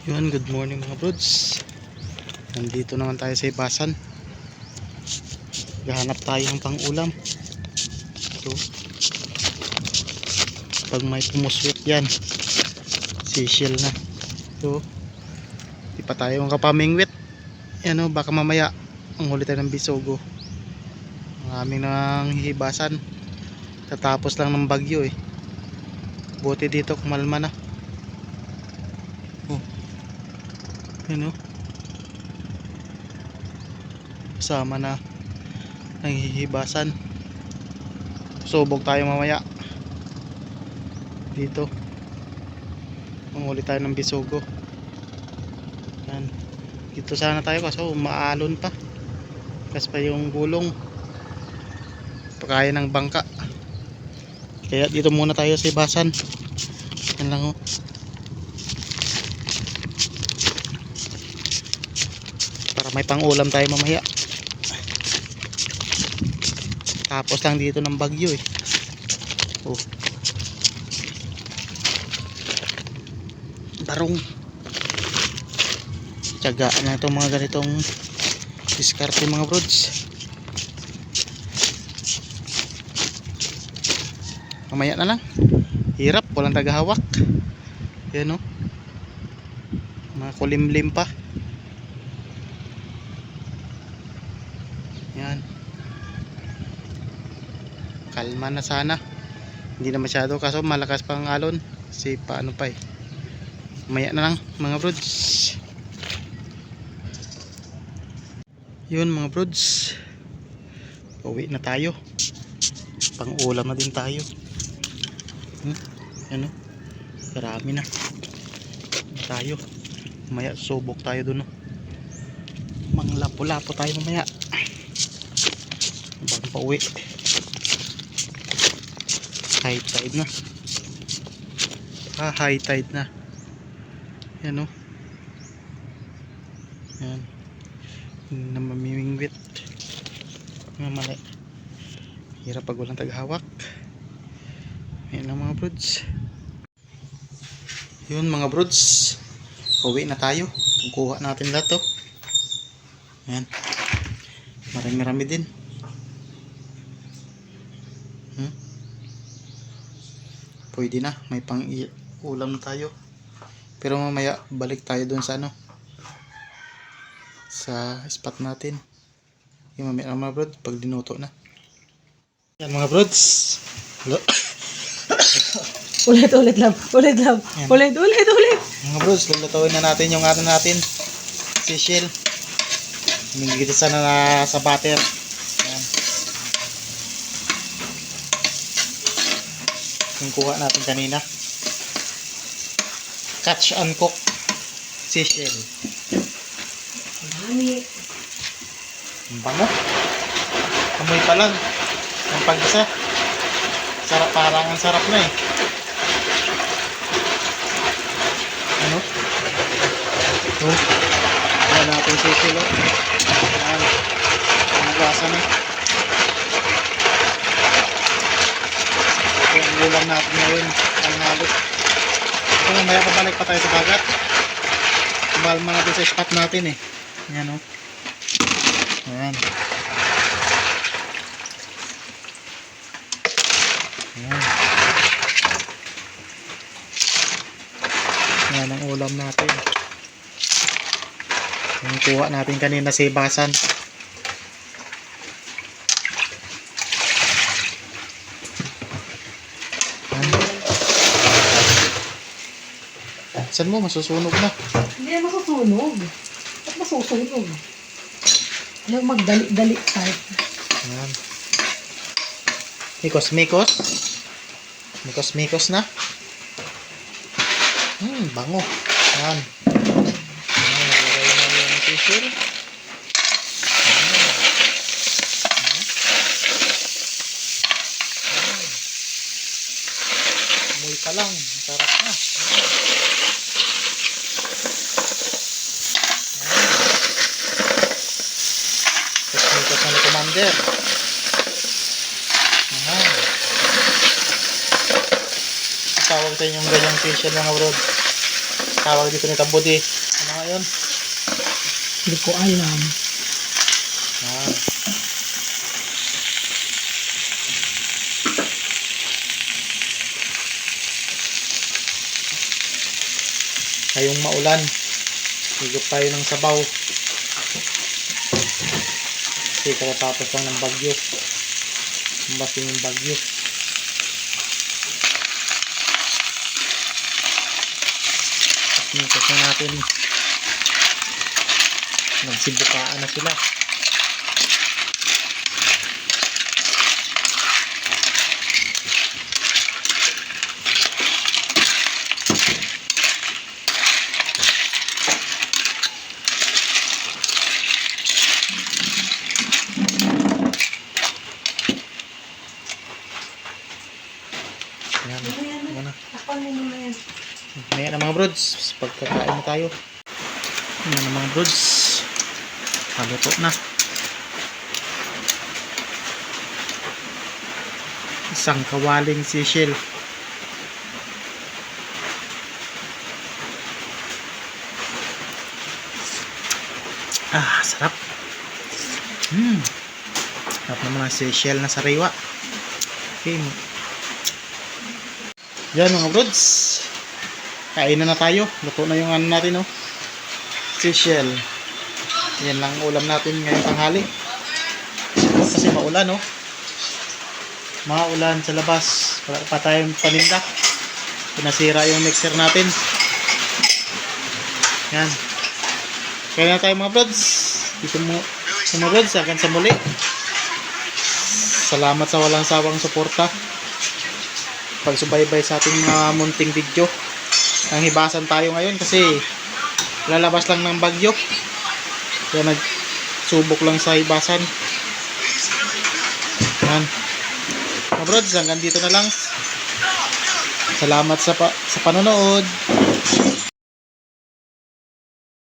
Yun, good morning mga brods. Nandito naman tayo sa Ibasan. Gahanap tayo ng pang-ulam. Ito. Pag may pumuswit yan, seashell na. Ito. Di pa tayo ang kapamingwit. Yan o, baka mamaya ang huli tayo ng bisogo. Ang aming nang hihibasan. Tatapos lang ng bagyo eh. Buti dito kumalma na. Oh. Yan o. Kasama na nanghihibasan. Subok tayo mamaya dito. Manghuli tayo ng bisogo. Yan. Dito sana tayo kaso maalon pa. Kas pa yung gulong. Pagkaya ng bangka. Kaya dito muna tayo sa Ibasan. Yan lang o. Para may pang-ulam tayo mamaya. Tapos lang dito ng bagyo eh. Oh. Barong. Tiyagaan na itong mga ganitong diskarte mga brods. Mamaya na lang. Hirap, walang tagahawak. Yan o. Mga kulimlim pa. Yan. Kalma na sana. Hindi na masyado kaso malakas pang alon. Kasi paano pa eh. Mamaya na lang mga brods. Yun mga brods. Uwi na tayo. Pang ulam na din tayo. Ano? Karami na. Tayo. Mamaya subok tayo dun. Manglapo-lapo tayo mamaya. Bago pa uwi. High tide na. High tide na. Yan o. Yan. Na mamimingwit. Mali. Hirap pag walang taghawak. Yan ang mga brods. Yun mga brods. Uwi na tayo. Kukuha natin lahat to. Yan. Marami-rami din. Pwede na. May pang-ulam na tayo. Pero mamaya balik tayo dun sa ano. Sa spot natin. Yung mamaya mga brods. Pag dinuto na. Yan mga brods. Hello. Ulit lang. Ulit. Mga bros, lulutawin na natin yung ano natin. Seashell. Minigitisan na sa butter. Ayan. Yung kuha natin kanina. Catch and cook seashell. Mami. Ang bango. Amoy pa lang. Ang pag-isa. Sarap, parang ang sarap na eh. Ano? Oh. Ayan natin seashell. Ayan. Ang lasa na. Ito ang ulam natin ngayon. Ang halos. So, mamaya pabalik pa tayo sa dagat. Kumalma natin sa spot natin eh. Ayan o. Ayan. Ayan. Yan ang ulam natin. Yung kuha natin kanina sa Ibasan. Saan mo? Masusunog na. Hindi na masusunog. Ba't masusunog? Alam magdali-dali tayo. Ayan. Mikos-mikos. Mikos-mikos na. Bango. Ayan. Nalagay na yung seashell. Amoy pa lang. Sarap na. Mikos na ni Commander. Tawag sa inyong ganyang seashell mga bro. tawag dito nito budi. Ano nga yun? Hindi ko alam. Yan. Ngayong maulan, higop tayo ng sabaw. Kasi kakatapos lang ng bagyo. Umbasing yung bagyo. Tapos na natin. Nagsibukaan na sila. Ayan. Ano na. Ako nyo na yan. Maya na mga brods, pagkakain na tayo. Ayan na mga brods, haluto na. Isang kawaling sishil. Sarap. Sarap naman ang sishil na sariwa. Okay. Yan mga brods, kainan na tayo. Luto na yung ano natin, oh, sishil. Yan lang ulam natin ngayong tanghali. Kasi maulan, oh. Maulan sa labas. Wala pa tayong paninda. Pinasira yung mixer natin. Yan. Kaya na tayo mga brods. Dito mo sa mga brods, hanggang sa muli. Salamat sa walang sawang suporta. Pagsubaybay sa ating mga munting video. Ang hibasan tayo ngayon kasi lalabas lang ng bagyo. Kaya nagsubok lang sa hibasan. Yan. Mga brods, hanggang dito na lang. Salamat sa panonood.